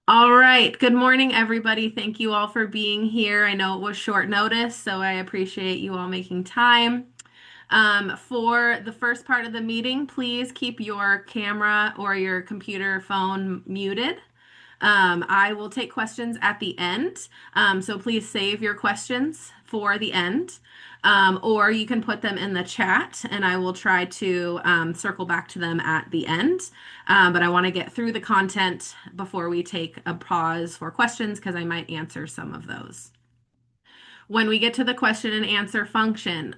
All right. Good morning, everybody. Thank you all for being here. I know it was short notice, so I appreciate you all making time. For the first part of the meeting, please keep your camera or your computer phone muted. I will take questions at the end, so please save your questions for the end. Or you can put them in the chat and I will try to circle back to them at the end. But I want to get through the content before we take a pause for questions because I might answer some of those. When we get to the question and answer function,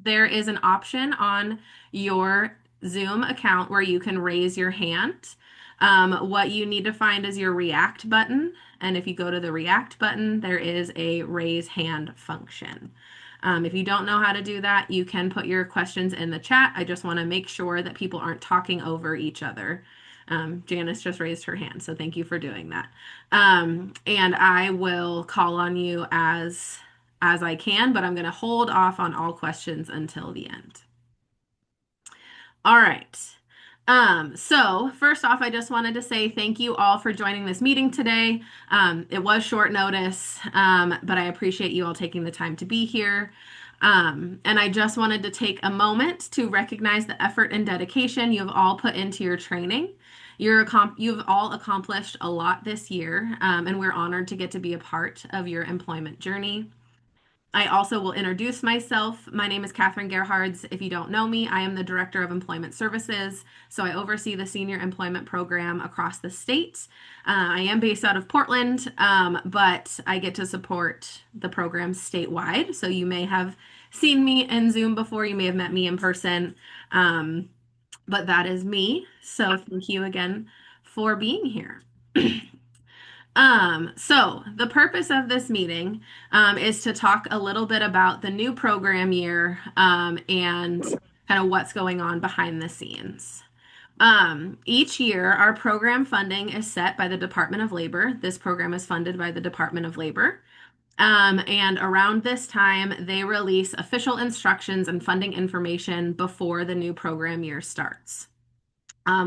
there is an option on your Zoom account where you can raise your hand. What you need to find is your React button. And if you go to the React button, there is a raise hand function. If you don't know how to do that, you can put your questions in the chat. I just want to make sure that people aren't talking over each other. Janice just raised her hand, so thank you for doing that. And I will call on you as I can, but I'm going to hold off on all questions until the end. All right. So first off, I just wanted to say thank you all for joining this meeting today. It was short notice, but I appreciate you all taking the time to be here. And I just wanted to take a moment to recognize the effort and dedication you have all put into your training. You've all accomplished a lot this year, and we're honored to get to be a part of your employment journey. I also will introduce myself. My name is Catherine Gerhards. If you don't know me, I am the Director of Employment Services. So I oversee the Senior Employment Program across the state. I am based out of Portland, but I get to support the program statewide. So you may have seen me in Zoom before, you may have met me in person, but that is me. So thank you again for being here. So the purpose of this meeting is to talk a little bit about the new program year and kind of what's going on behind the scenes. Each year, our program funding is set by the Department of Labor. This program is funded by the Department of Labor. And around this time, they release official instructions and funding information before the new program year starts.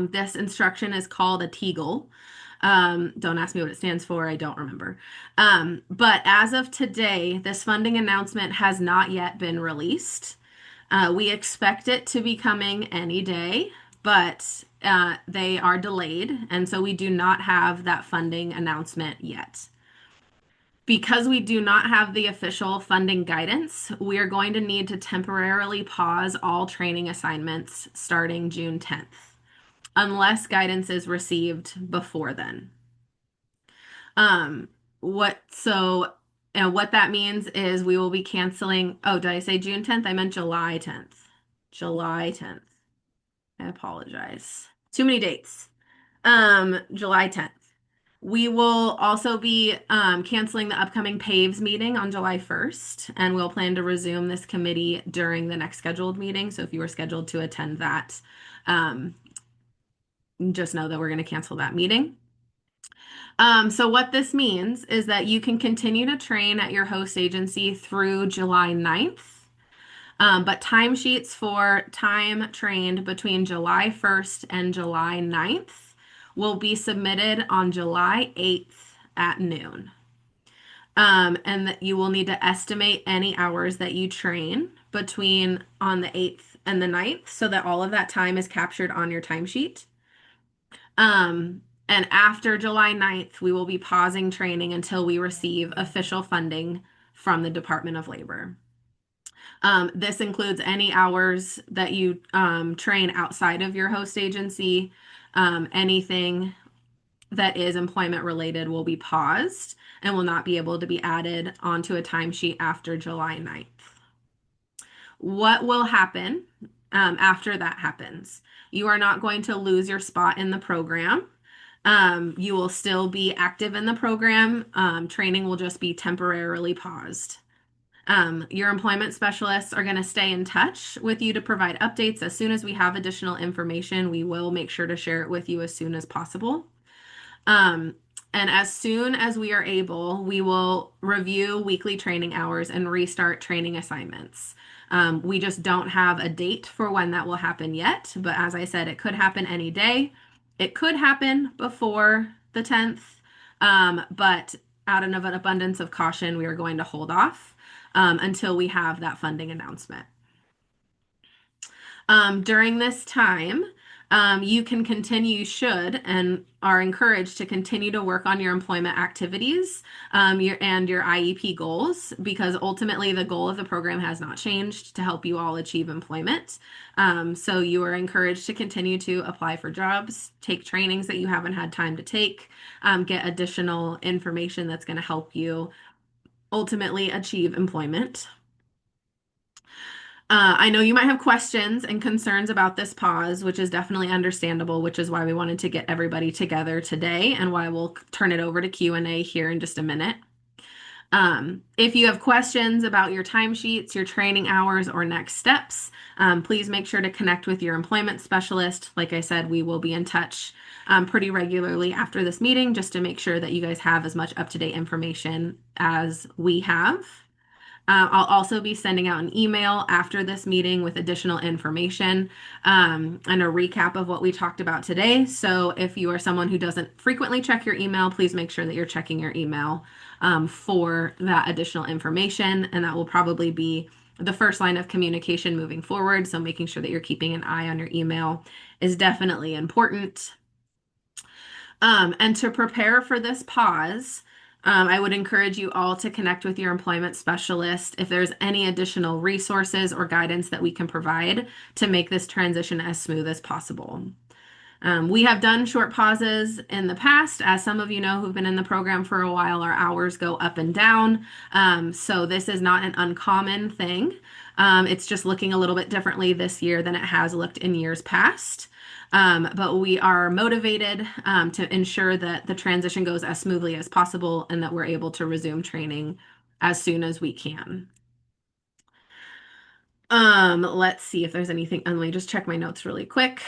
This instruction is called a TEAGL. Don't ask me what it stands for. I don't remember. But as of today, this funding announcement has not yet been released. We expect it to be coming any day, but they are delayed, and so we do not have that funding announcement yet. Because we do not have the official funding guidance, we are going to need to temporarily pause all training assignments starting June 10th, unless guidance is received before then. Um, what so and what that means is we will be canceling. Oh, did I say June 10th? I meant July 10th. July 10th. I apologize. Too many dates. July 10th. We will also be canceling the upcoming PAVES meeting on July 1st, and we'll plan to resume this committee during the next scheduled meeting. So if you are scheduled to attend that, um, just know that we're going to cancel that meeting. So what this means is that you can continue to train at your host agency through July 9th, but timesheets for time trained between July 1st and July 9th will be submitted on July 8th at noon. And that you will need to estimate any hours that you train between on the 8th and the 9th so that all of that time is captured on your timesheet. And after July 9th, we will be pausing training until we receive official funding from the Department of Labor. This includes any hours that you train outside of your host agency. Anything that is employment related will be paused and will not be able to be added onto a timesheet after July 9th. What will happen after that happens? You are not going to lose your spot in the program. You will still be active in the program. Training will just be temporarily paused. Your employment specialists are going to stay in touch with you to provide updates. As soon as we have additional information, we will make sure to share it with you as soon as possible. And as soon as we are able, we will review weekly training hours and restart training assignments. We just don't have a date for when that will happen yet, but as I said, it could happen any day. It could happen before the 10th, But out of an abundance of caution, we are going to hold off until we have that funding announcement. During this time, you can continue, you should, and are encouraged to continue to work on your employment activities and your IEP goals, because ultimately the goal of the program has not changed to help you all achieve employment. So you are encouraged to continue to apply for jobs, take trainings that you haven't had time to take, get additional information that's going to help you ultimately achieve employment. I know you might have questions and concerns about this pause, which is definitely understandable, which is why we wanted to get everybody together today and why we'll turn it over to Q&A here in just a minute. If you have questions about your timesheets, your training hours, or next steps, please make sure to connect with your employment specialist. Like I said, we will be in touch pretty regularly after this meeting just to make sure that you guys have as much up-to-date information as we have. I'll also be sending out an email after this meeting with additional information and a recap of what we talked about today. So if you are someone who doesn't frequently check your email, please make sure that you're checking your email for that additional information. And that will probably be the first line of communication moving forward. So making sure that you're keeping an eye on your email is definitely important. And to prepare for this pause, I would encourage you all to connect with your employment specialist if there's any additional resources or guidance that we can provide to make this transition as smooth as possible. We have done short pauses in the past. As some of you know who've been in the program for a while, our hours go up and down. So this is not an uncommon thing. It's just looking a little bit differently this year than it has looked in years past. But we are motivated to ensure that the transition goes as smoothly as possible and that we're able to resume training as soon as we can. Let's see if there's anything. Let me just check my notes really quick.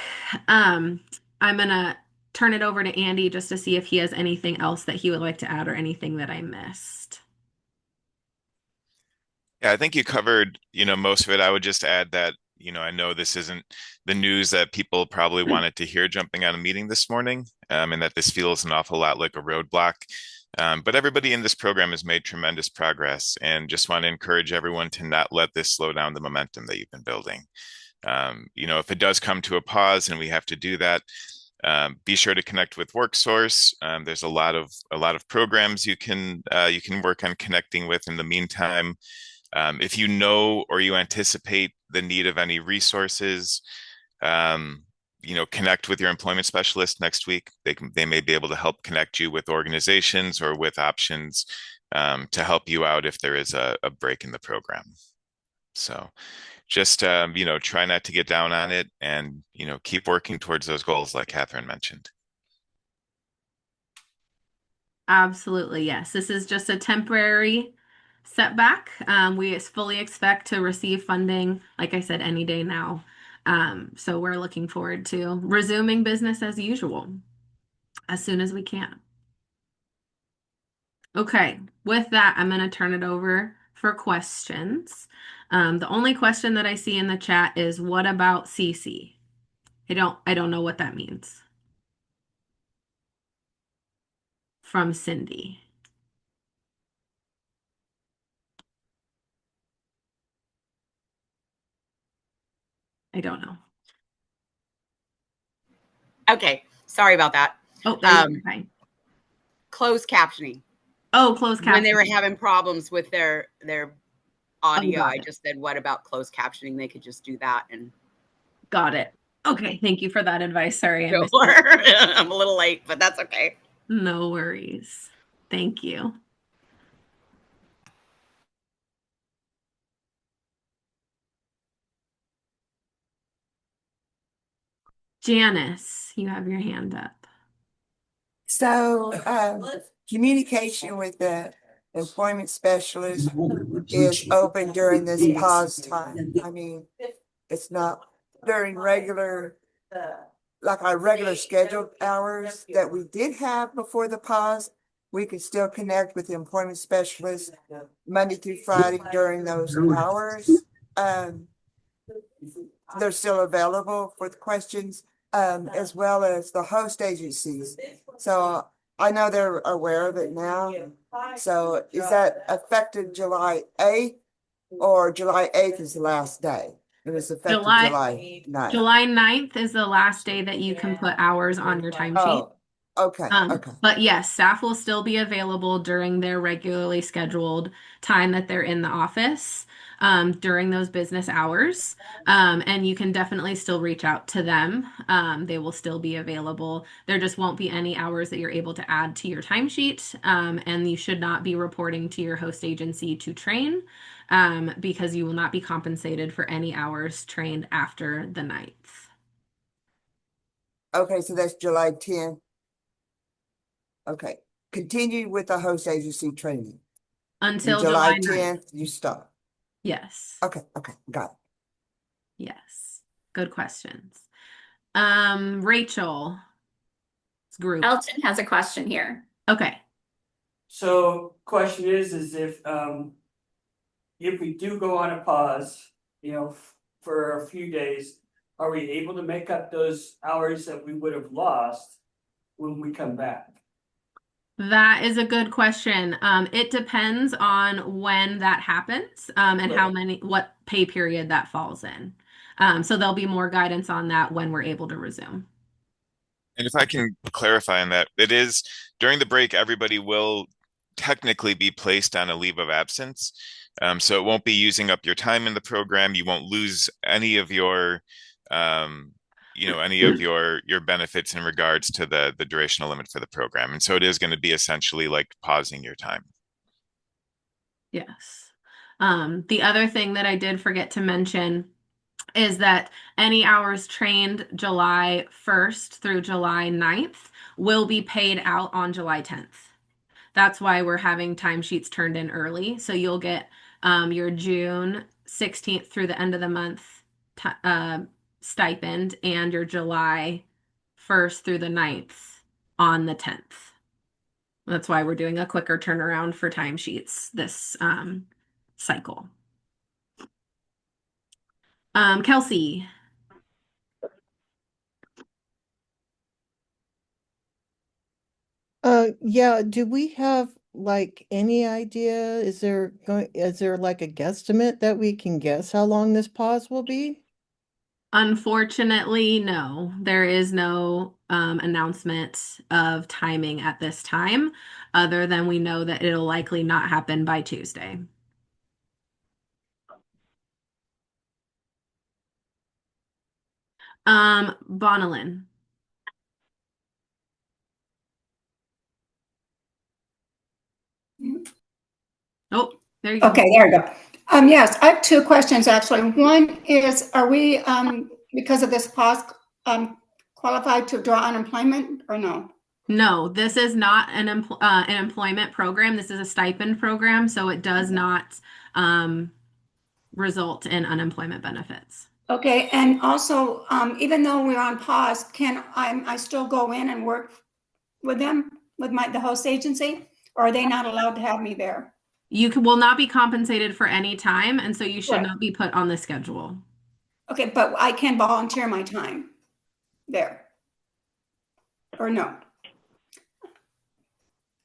I'm gonna turn it over to Andy just to see if he has anything else that he would like to add or anything that I missed. Yeah, I think you covered, most of it. I would just add that, I know this isn't the news that people probably wanted to hear jumping out of meeting this morning, and that this feels an awful lot like a roadblock. But everybody in this program has made tremendous progress, and just want to encourage everyone to not let this slow down the momentum that you've been building. If it does come to a pause and we have to do that, be sure to connect with WorkSource. There's a lot of programs you can work on connecting with in the meantime. If you know or you anticipate the need of any resources, connect with your employment specialist next week. They may be able to help connect you with organizations or with options to help you out if there is a break in the program. So just try not to get down on it, and keep working towards those goals like Catherine mentioned. Absolutely, yes. This is just a temporary setback. We fully expect to receive funding, like I said, any day now. So we're looking forward to resuming business as usual as soon as we can. Okay, with that, I'm going to turn it over for questions. The only question that I see in the chat is, what about CC? I don't know what that means. From Cindy. I don't know. Okay, sorry about that. Oh, no, you're fine. Closed captioning. Oh, closed captioning. When they were having problems with their audio, I it. just said, what about closed captioning? They could just do that. And Got it. Okay, thank you for that advice. Sorry, I missed sure. it. I'm a little late, but that's okay. No worries. Thank you. Janice, you have your hand up. So communication with the employment specialist is open during this pause time. I mean, it's not during regular, like our regular scheduled hours that we did have before the pause. We could still connect with the employment specialist Monday through Friday during those hours. They're still available for the questions, as well as the host agencies. So I know they're aware of it now. So is that effective July 8th or July 8th is the last day? It was effective July 9th. July 9th is the last day that you can put hours on your timesheet. Oh, okay, okay. But yes, staff will still be available during their regularly scheduled time that they're in the office, during those business hours. And you can definitely still reach out to them. They will still be available. There just won't be any hours that you're able to add to your timesheet. And you should not be reporting to your host agency to train, because you will not be compensated for any hours trained after the 9th. Okay, so that's July 10th. Okay. Continue with the host agency training. Until And July July 9th. 10th, you stop. Yes. Okay, got it. Yes. Good questions. Rachel's group. Elton has a question here. Okay. So question is if we do go on a pause, for a few days, are we able to make up those hours that we would have lost when we come back? That is a good question. It depends on when that happens, and how what pay period that falls in. So there'll be more guidance on that when we're able to resume. And if I can clarify on that, it is during the break, everybody will technically be placed on a leave of absence. So it won't be using up your time in the program. You won't lose any of your, any of your benefits in regards to the durational limit for the program. And so it is going to be essentially like pausing your time. Yes. The other thing that I did forget to mention is that any hours trained July 1st through July 9th will be paid out on July 10th. That's why we're having timesheets turned in early. So you'll get your June 16th through the end of the month stipend, and your July 1st through the 9th on the 10th. That's why we're doing a quicker turnaround for timesheets this cycle. Kelsey. Yeah, do we have like any idea? Is there like a guesstimate that we can guess how long this pause will be? Unfortunately, no. There is no announcement of timing at this time, other than we know that it'll likely not happen by Tuesday. Bonalyn. Oh, there you go. Okay, there we go. Yes, I have two questions actually. One is, are we, because of this pause, qualified to draw unemployment or no? No, this is not an employment program. This is a stipend program, so it does not result in unemployment benefits. Okay, and also, even though we're on pause, can I still go in and work with them, with the host agency, or are they not allowed to have me there? You will not be compensated for any time, and so you should Right. not be put on the schedule. Okay, but I can volunteer my time there, or no?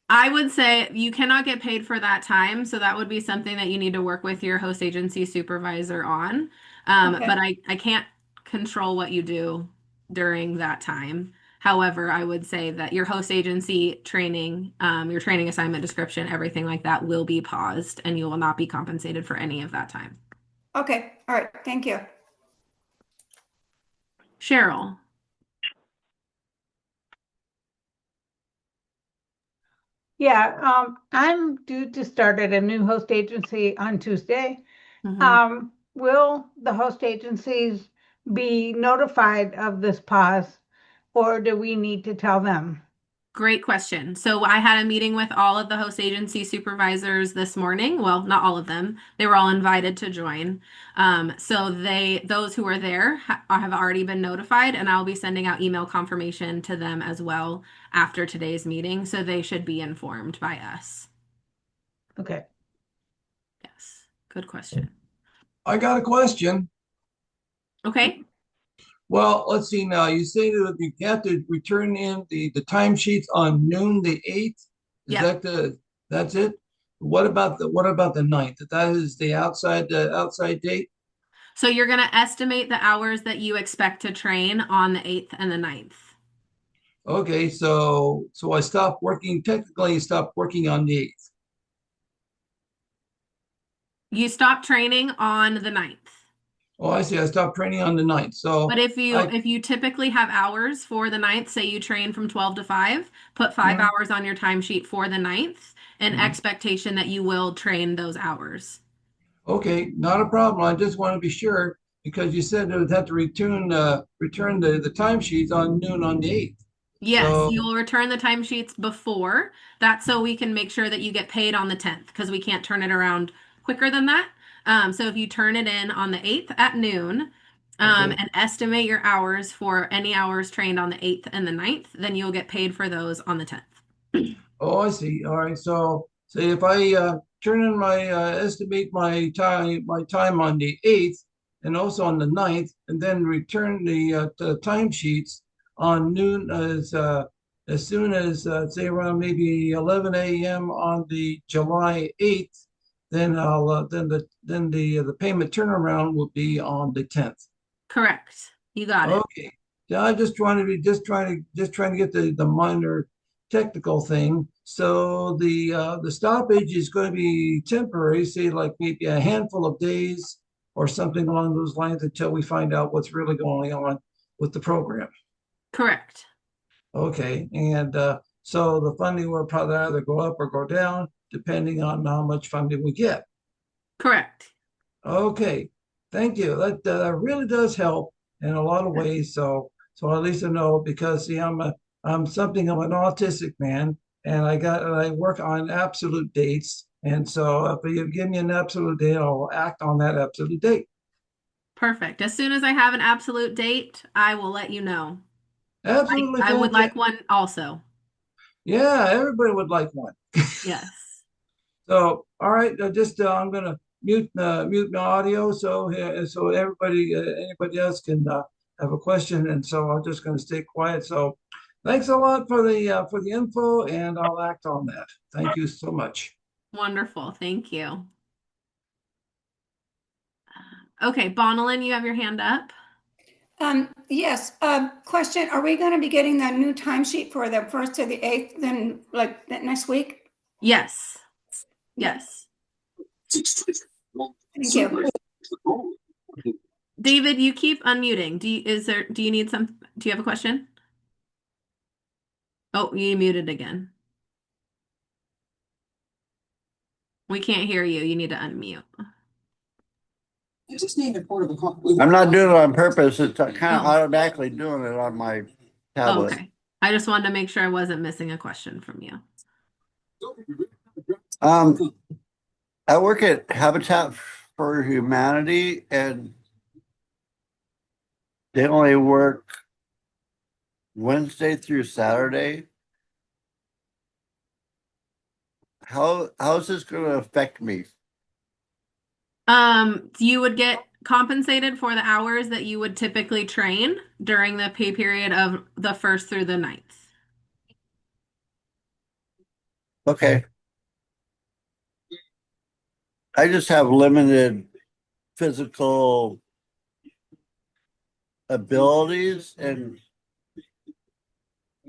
I would say you cannot get paid for that time, so that would be something that you need to work with your host agency supervisor on. Okay. But I can't control what you do during that time. However, I would say that your host agency training, your training assignment description, everything like that will be paused, and you will not be compensated for any of that time. Okay, all right, thank you. Cheryl. Yeah, I'm due to start at a new host agency on Tuesday. Mhm. Will the host agencies be notified of this pause, or do we need to tell them? Great question. So I had a meeting with all of the host agency supervisors this morning. Well, not all of them. They were all invited to join. So those who are there have already been notified, and I'll be sending out email confirmation to them as well after today's meeting. So they should be informed by us. Okay. Yes. Good question. I got a question. Okay. Well, let's see now. You say that you have to return in the timesheets on noon the 8th. Is Yep. that that's it? What about the 9th? That is the outside date? So you're going to estimate the hours that you expect to train on the 8th and the 9th. Okay, so I stopped working, technically stopped working on the 8th. You stop training on the 9th. Oh, I see. I stopped training on the 9th. So But if you I if you typically have hours for the 9th, say you train from 12 to 5, put 5 Mhm, hours on your timesheet for the 9th, an mhm. expectation that you will train those hours. Okay, not a problem. I just want to be sure because you said it would have to return the timesheets on noon on the 8th. Yes, So you will return the timesheets before. That's so we can make sure that you get paid on the 10th because we can't turn it around quicker than that. So if you turn it in on the 8th at noon, okay. and estimate your hours for any hours trained on the 8th and the 9th, then you'll get paid for those on the 10th. Oh, I see. All right. So say if I turn in my estimate my time on the 8th and also on the 9th, and then return the timesheets on noon as soon as say around maybe 11 a.m. on the July 8th, then I'll then the payment turnaround will be on the 10th. Correct. You got it. Okay. Yeah, I'm just trying to be just trying to get the minor technical thing. So the stoppage is going to be temporary, say like maybe a handful of days or something along those lines until we find out what's really going on with the program. Correct. Okay. And so the funding will probably either go up or go down depending on how much funding we get. Correct. Okay, thank you. That really does help in a lot of ways. So at least I know because see, I'm an autistic man, and I work on absolute dates, and so if you give me an absolute date, I'll act on that absolute date. Perfect. As soon as I have an absolute date, I will let you know. Absolutely I would fantastic. like one also. Yeah, everybody would like one. Yes. So, all right, just I'm gonna mute my audio so everybody anybody else can have a question, and so I'm just gonna stay quiet. So, thanks a lot for the info, and I'll act on that. Thank you so much. Wonderful. Thank you. Okay, Bonelin, you have your hand up. Yes, question, are we gonna be getting the new timesheet for the 1st to the 8th, then like next week? Yes. Yes. Thank you. David, you keep unmuting. Do you have a question? Oh, you muted again. We can't hear you. You need to unmute. I'm not doing it on purpose. It's kind of Oh, automatically doing it on my tablet. okay. I just wanted to make sure I wasn't missing a question from you. I work at Habitat for Humanity, and they only work Wednesday through Saturday. How's this going to affect me? You would get compensated for the hours that you would typically train during the pay period of the 1st through the 9th. Okay. I just have limited physical abilities, and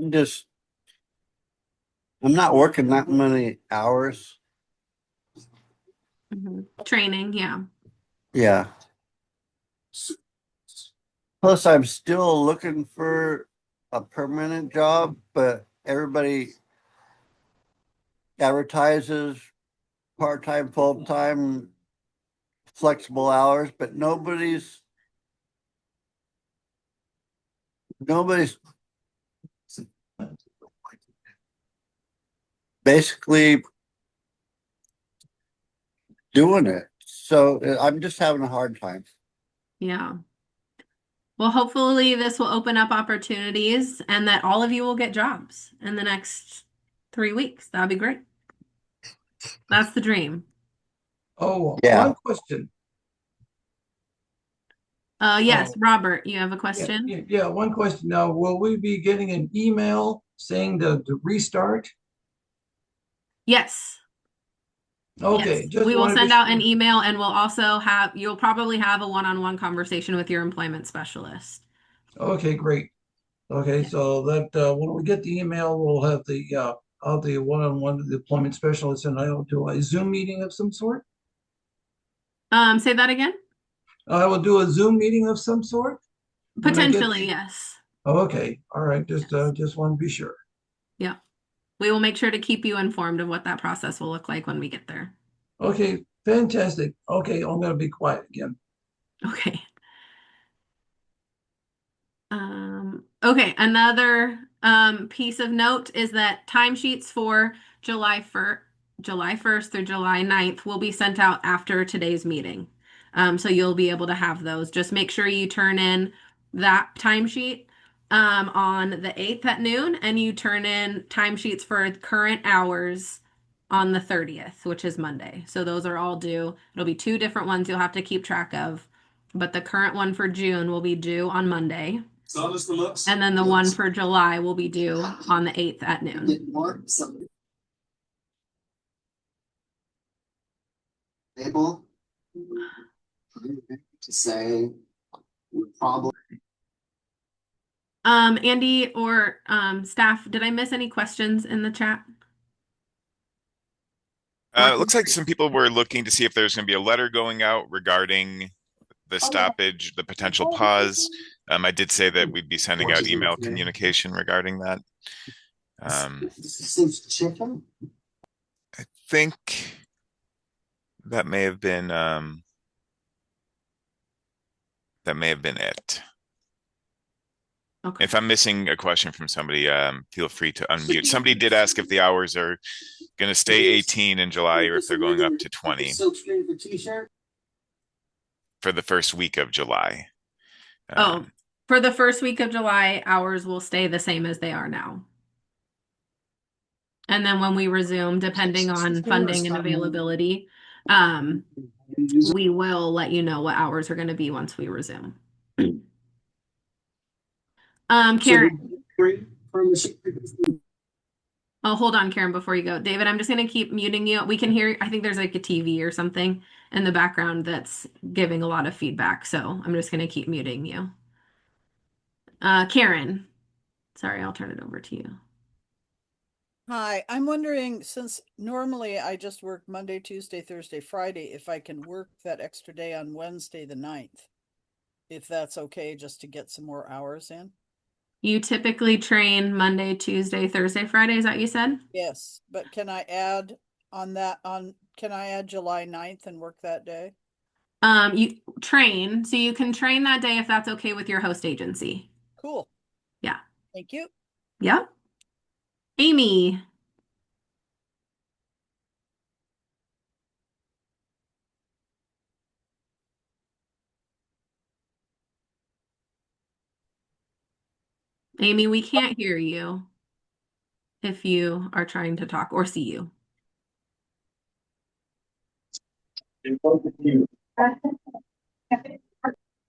just I'm not working that many hours. Training, yeah. Yeah. Plus, I'm still looking for a permanent job, but everybody advertises part-time, full-time, flexible hours, but nobody's basically doing it. So I'm just having a hard time. Yeah. Well, hopefully this will open up opportunities and that all of you will get jobs in the next 3 weeks. That'd be great. That's the dream. Oh, Yeah. one question. Yes, Oh, Robert, you have a yeah, question? yeah. One question now. Will we be getting an email saying to restart? Yes. Yes, Okay, just we will want to be send out an sure. email and we'll also have, you'll probably have a one-on-one conversation with your employment specialist. Okay, great. Okay, so that when we get the email, we'll have the one-on-one with the deployment specialist, and I'll do a Zoom meeting of some sort. Say that again? I will do a Zoom meeting of some sort when I get Potentially, the. yes. Oh, okay, all right. Yes. Just want to be sure. Yeah. We will make sure to keep you informed of what that process will look like when we get there. Okay, fantastic. Okay, I'm going to be quiet again. Okay. Okay, another piece of note is that timesheets for July 1st through July 9th will be sent out after today's meeting. So you'll be able to have those. Just make sure you turn in that timesheet on the 8th at noon, and you turn in timesheets for current hours on the 30th, which is Monday. So those are all due. It'll be two different ones you'll have to keep track of, but the current one for June will be due on Monday. And then the one for July will be due on the 8th at noon. Able to say probably. Andy or staff, did I miss any questions in the chat? It looks like some people were looking to see if there's going to be a letter going out regarding the stoppage, the potential pause. I did say that we'd be sending out email communication regarding that. Chicken? I think that may have been it. Okay. If I'm missing a question from somebody, feel free to unmute. Somebody did ask if the hours are going to stay 18 in July or if they're going up to 20 for the first week of July. For the first week of July, hours will stay the same as they are now. And then when we resume, depending on funding and availability, we will let you know what hours are going to be once we resume. Karen. Oh, hold on, Karen, before you go. David, I'm just going to keep muting you. We can hear, I think there's like a TV or something in the background that's giving a lot of feedback. So I'm just going to keep muting you. Karen, sorry, I'll turn it over to you. Hi, I'm wondering, since normally I just work Monday, Tuesday, Thursday, Friday, if I can work that extra day on Wednesday, the 9th, if that's okay, just to get some more hours in? You typically train Monday, Tuesday, Thursday, Friday, is that what you said? Yes, but can I add can I add July 9th and work that day? You train, so you can train that day if that's okay with your host agency. Cool. Yeah. Thank you. Yep. Amy. Amy, we can't hear you if you are trying to talk or see you.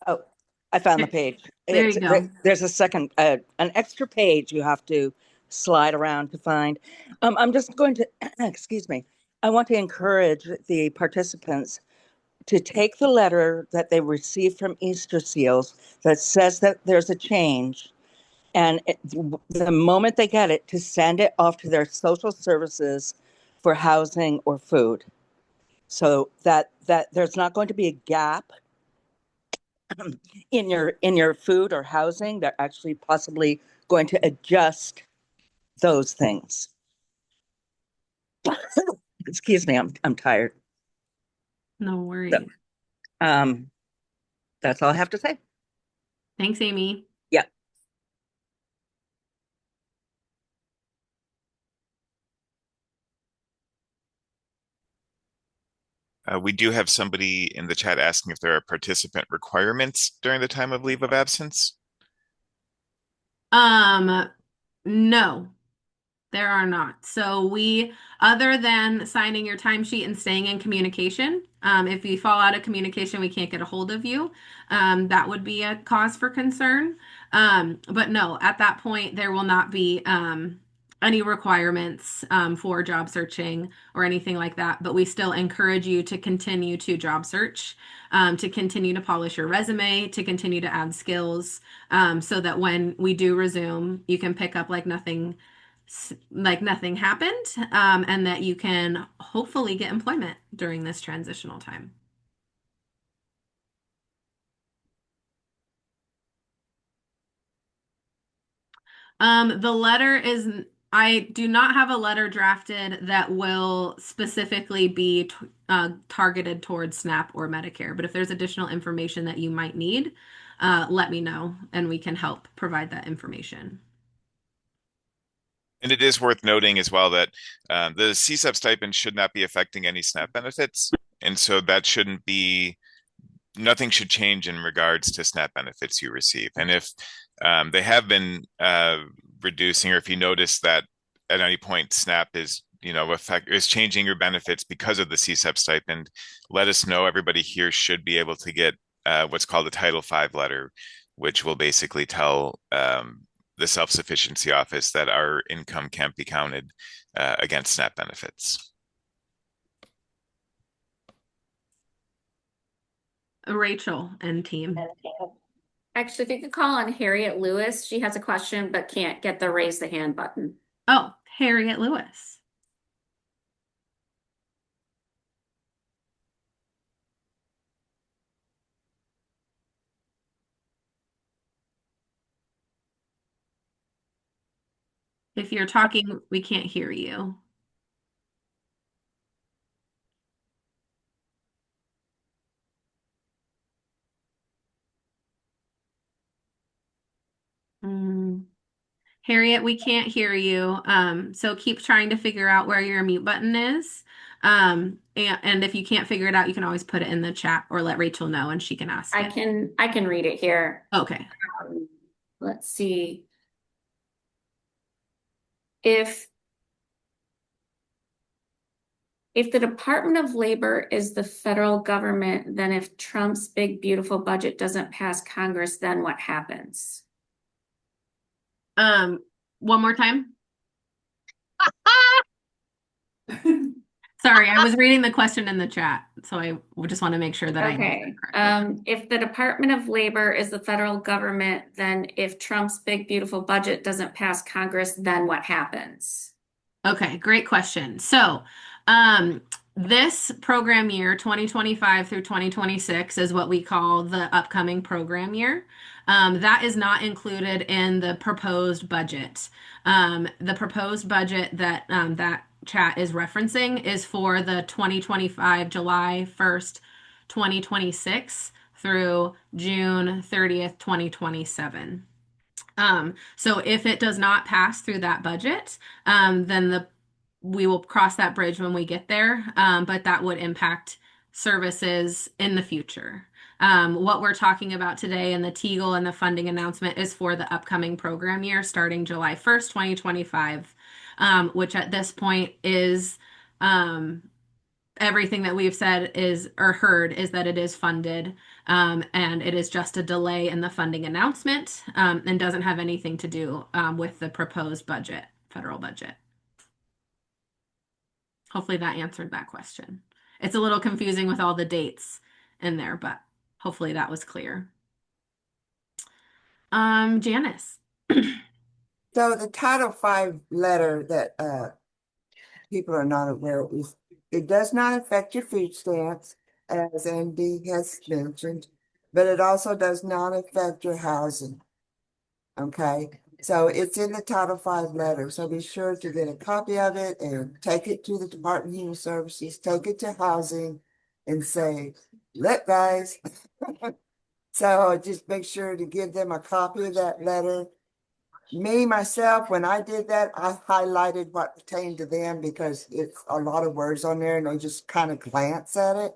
Oh, I found the page. There you go. There's a second, an extra page you have to slide around to find. I'm just going to, excuse me. I want to encourage the participants to take the letter that they received from Easter Seals that says that there's a change, and the moment they get it, to send it off to their social services for housing or food, so that there's not going to be a gap in your food or housing. They're actually possibly going to adjust those things. Excuse me, I'm tired. No worries. So, that's all I have to say. Thanks, Amy. Yeah. We do have somebody in the chat asking if there are participant requirements during the time of leave of absence. No. There are not. So we, other than signing your timesheet and staying in communication, if you fall out of communication, we can't get a hold of you. That would be a cause for concern. But no, at that point, there will not be any requirements for job searching or anything like that. But we still encourage you to continue to job search, to continue to polish your resume, to continue to add skills, so that when we do resume, you can pick up like nothing happened, and that you can hopefully get employment during this transitional time. The letter is, I do not have a letter drafted that will specifically be targeted towards SNAP or Medicare, but if there's additional information that you might need, let me know and we can help provide that information. And it is worth noting as well that the CSEP stipend should not be affecting any SNAP benefits. And so that shouldn't be, nothing should change in regards to SNAP benefits you receive. And if they have been reducing, or if you notice that at any point SNAP is, is changing your benefits because of the CSEP stipend, let us know. Everybody here should be able to get what's called a Title V letter, which will basically tell the self-sufficiency office that our income can't be counted against SNAP benefits. Rachel and team. Actually, if you could call on Harriet Lewis, she has a question but can't get the raise the hand button. Oh, Harriet Lewis. If you're talking, we can't hear you. Harriet, we can't hear you. So keep trying to figure out where your mute button is. And if you can't figure it out, you can always put it in the chat or let Rachel know and she can ask I can read it here. Okay. Let's see. If the Department of Labor is the federal government, then if Trump's big, beautiful budget doesn't pass Congress, then what happens? One more time. Sorry, I was reading the question in the chat, so I just want to make sure that okay. If the Department of Labor is the federal government, then if Trump's big, beautiful budget doesn't pass Congress, then what happens? Okay, great question. So, this program year, 2025 through 2026, is what we call the upcoming program year. That is not included in the proposed budget. The proposed budget that that chat is referencing is for the 2025 July 1st, 2026 through June 30th, 2027. So if it does not pass through that budget, then we will cross that bridge when we get there, but that would impact services in the future. What we're talking about today and the Teagle and the funding announcement is for the upcoming program year starting July 1st, 2025, which at this point is everything that we've said is or heard is that it is funded, and it is just a delay in the funding announcement, and doesn't have anything to do with the proposed budget, federal budget. Hopefully that answered that question. It's a little confusing with all the dates in there, but hopefully that was clear. Janice. So the Title V letter that people are not aware of is, it does not affect your food stamps, as Andy has mentioned, but it also does not affect your housing. Okay, so it's in the Title V letter, so be sure to get a copy of it and take it to the Department of Human Services, take it to housing and say, look guys. So just make sure to give them a copy of that letter. Me, myself, when I did that, I highlighted what pertained to them because it's a lot of words on there and they just kind of glance at it.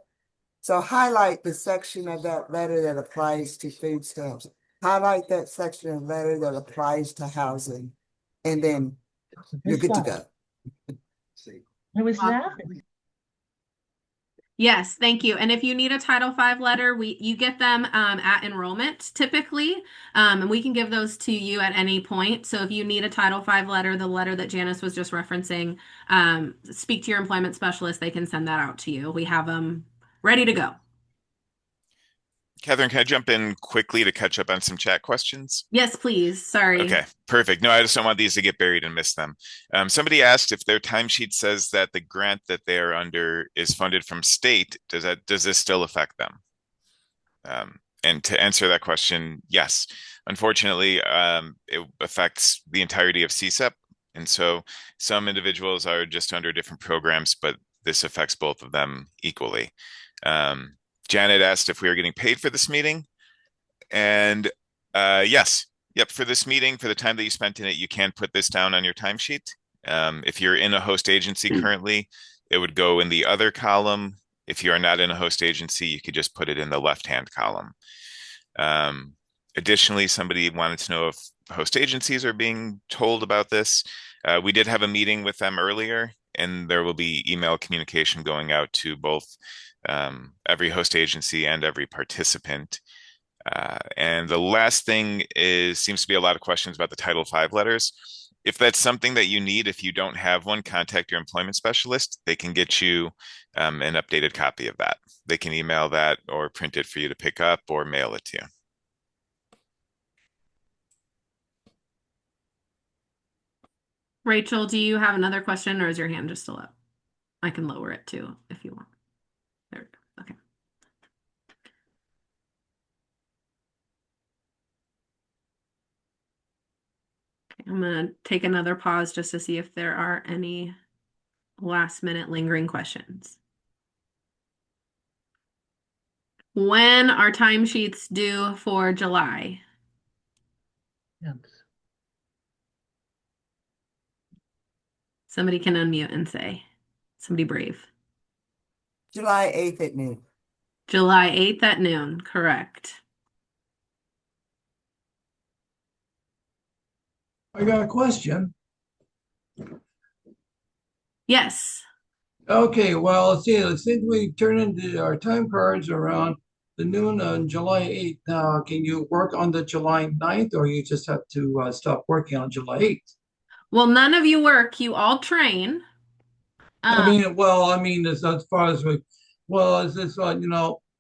So highlight the section of that letter that applies to food stamps. Highlight that section of letter that applies to housing. And then You're good to go. I was Awesome. laughing. Yes, thank you. And if you need a Title V letter, you get them at enrollment typically, and we can give those to you at any point. So if you need a Title V letter, the letter that Janice was just referencing, speak to your employment specialist. They can send that out to you. We have them ready to go. Catherine, can I jump in quickly to catch up on some chat questions? Yes, please. Sorry. Okay, perfect. No, I just don't want these to get buried and miss them. Somebody asked if their timesheet says that the grant that they are under is funded from state. Does this still affect them? And to answer that question, yes. Unfortunately, it affects the entirety of CSEP. And so some individuals are just under different programs, but this affects both of them equally. Janet asked if we were getting paid for this meeting. And yes, yep, for this meeting, for the time that you spent in it, you can put this down on your timesheet. If you're in a host agency currently, it would go in the other column. If you are not in a host agency, you could just put it in the left-hand column. Additionally, somebody wanted to know if host agencies are being told about this. We did have a meeting with them earlier, and there will be email communication going out to both every host agency and every participant. And the last thing seems to be a lot of questions about the Title V letters. If that's something that you need, if you don't have one, contact your employment specialist. They can get you an updated copy of that. They can email that or print it for you to pick up or mail it to you. Rachel, do you have another question or is your hand just still up? I can lower it too if you want. There we go. Okay. I'm going to take another pause just to see if there are any last minute lingering questions. When are timesheets due for July? Yes. Somebody can unmute and say. Somebody brave. July 8th at noon. July 8th at noon, correct. I got a question. Yes. Okay, well, let's see. Let's think we turn into our time cards around the noon on July 8th. Now, can you work on the July 9th, or you just have to stop working on July 8th? Well, none of you work. You all train. I mean, as far as it's like,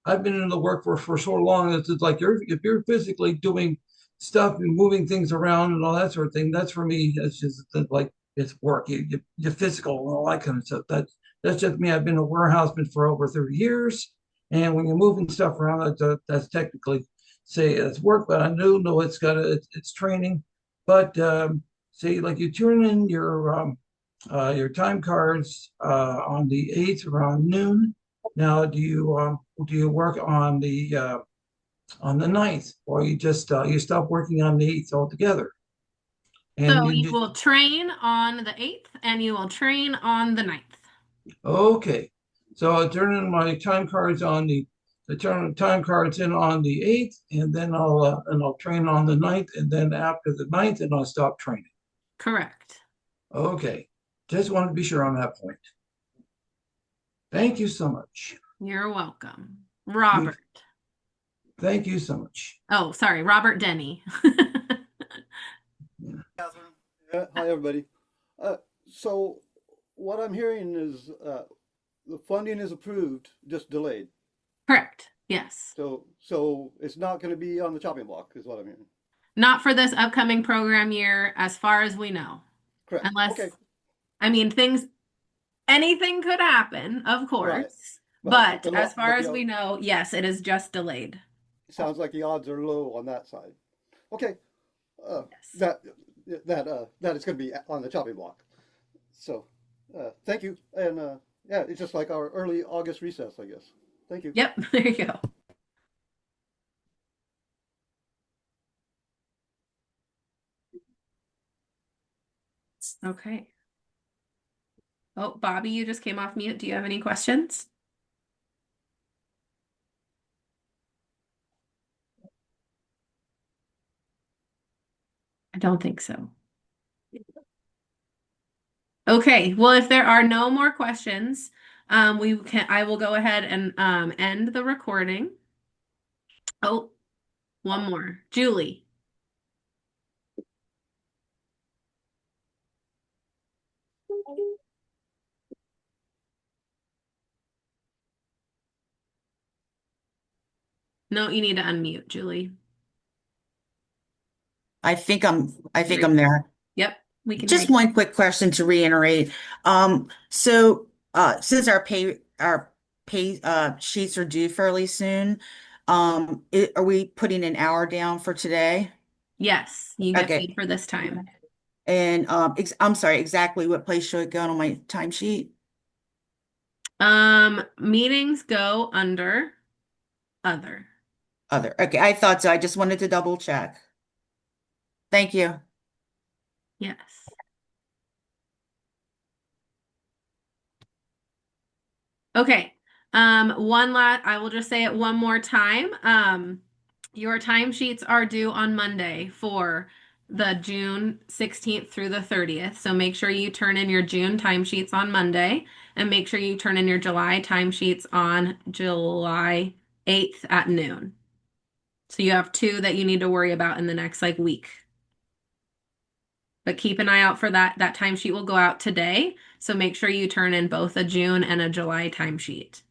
I've been in the workforce for so long. It's like if you're physically doing stuff and moving things around and all that sort of thing, that's for me. It's just like it's work. You're physical and all that kind of stuff. That's just me. I've been a warehouseman for over 30 years, and when you're moving stuff around, that's technically say it's work. But I do know it's training. But say like you turn in your time cards on the 8th around noon. Now, do you work on the 9th, or you just you stop working on the 8th altogether? And So you will train on the 8th and you will train on the 9th. Okay, so I turn in my time cards on I turn time cards in on the 8th, and then I'll train on the 9th, and then after the 9th, and I'll stop training. Correct. Okay, just wanted to be sure on that point. Thank you so much. You're welcome. Robert. Thank you so much. Oh, sorry, Robert Denny. Catherine. Hi, everybody. So what I'm hearing is the funding is approved, just delayed. Correct. Yes. So it's not going to be on the chopping block, is what I'm hearing. Not for this upcoming program year, as far as we know. Correct. Unless, okay. I mean, anything could happen, of course. Right. But as far as we know, yes, it is just delayed. Sounds like the odds are low on that side. Okay. Yes. That is going to be on the chopping block. So, thank you. And yeah, it's just like our early August recess, I guess. Thank you. Yep, there you go. Okay. Oh, Bobby, you just came off mute. Do you have any questions? I don't think so. Okay, well, if there are no more questions, I will go ahead and end the recording. Oh, one more. Julie. No, you need to unmute, Julie. I think I'm there. Yep, we can hear Just you. one quick question to reiterate. Since our pay sheets are due fairly soon, are we putting an hour down for today? Yes, you get Okay. paid for this time. And I'm sorry, exactly what place should it go on my timesheet? Meetings go under other. Other. Okay, I thought so. I just wanted to double check. Thank you. Yes. Okay. I will just say it one more time. Your timesheets are due on Monday for the June 16th through the 30th. So make sure you turn in your June timesheets on Monday and make sure you turn in your July timesheets on July 8th at noon. So you have 2 that you need to worry about in the next week. But keep an eye out for that. That timesheet will go out today. So make sure you turn in both a June and a July timesheet.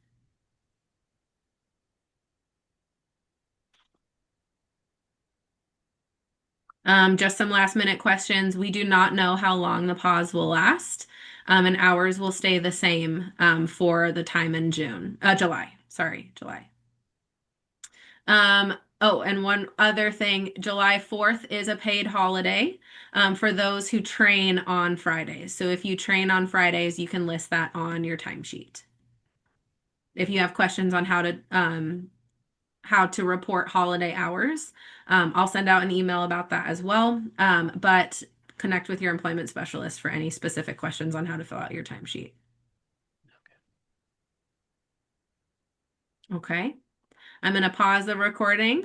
Just some last minute questions. We do not know how long the pause will last, and hours will stay the same for the time in July. Sorry, July. Oh, and one other thing, July 4th is a paid holiday for those who train on Fridays. So if you train on Fridays, you can list that on your timesheet. If you have questions on how to report holiday hours, I'll send out an email about that as well. But connect with your employment specialist for any specific questions on how to fill out your timesheet. Okay. I'm going to pause the recording